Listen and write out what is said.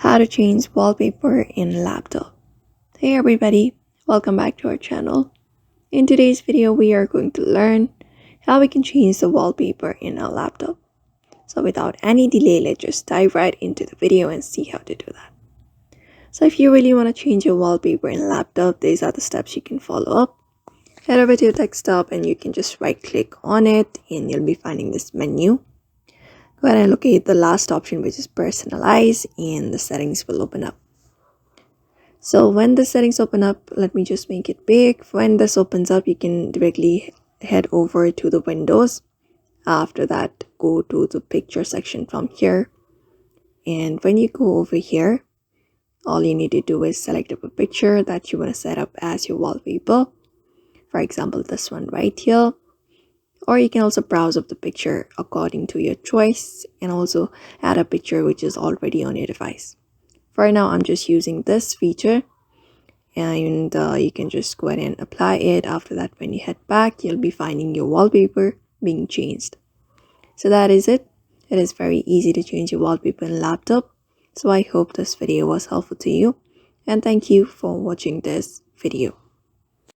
How to change wallpaper in laptop. Hey everybody, welcome back to our channel. In today's video, we are going to learn how we can change the wallpaper in our laptop. So without any delay, let's just dive right into the video and see how to do that. So if you really want to change your wallpaper in laptop, these are the steps you can follow up. Head over to your desktop and you can just right click on it and you'll be finding this menu. Go ahead and locate the last option, which is personalize, and the settings will open up. So when the settings open up, let me just make it big. When this opens up, you can directly head over to the windows. After that, go to the picture section from here. And when you go over here, all you need to do is select up a picture that you want to set up as your wallpaper. For example, this one right here. Or you can also browse up the picture according to your choice and also add a picture which is already on your device. For now, I'm just using this feature and you can just go ahead and apply it. After that, when you head back, you'll be finding your wallpaper being changed. So that is it. It is very easy to change your wallpaper in laptop. So I hope this video was helpful to you and thank you for watching this video.